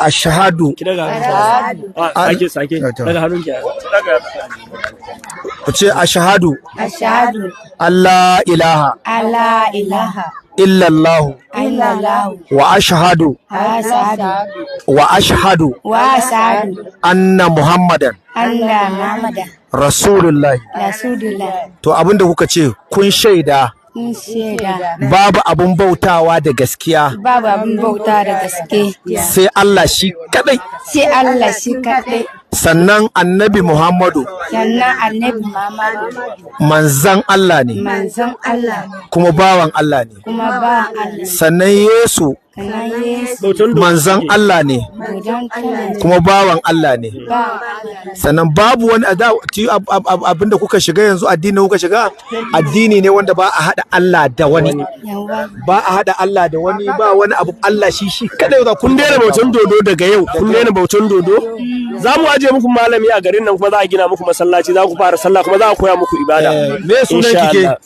ashhadu ki daga sake daga hannun ki ku ce ashhadu ashhadu alla ilaha alla ilaha illallah illallah wa ashhadu wa ashhadu anna muhammadan anna muhammadan rasulullahi. rasulullah. To abinda kuka ce kun shaida Mun shaida babu abun bautawa da gaskiya babu abin bauta da gaske sai Allah shi kadai, sai Allah shi kaɗai, sannan annabi Muhammadu sannan annabi Muhammadu manzan Allah ne manzon Allah kuma bawan Allah ne, kuma ba Allah, sannan Yesu sannan Yesu manzan Allah ne gudan Allah kuma bawan Allah ne. ba Allah. Sannan babu wani abinda kuka shiga yanzu, addini kuka shiga addini ne wanda ba a haɗa Allah da wani, Yawa ba a haɗa Allah da wani, ba wani abu, Allah shi kadai. kun daina bautan dodo daga yau, kun daina bautan dodo. Za mu aje muku malami a garin nan, kuma za a gina muku masallaci, za ku fara sallah, kuma za a koya muku ibada. Me sunan Insha kike? Allah.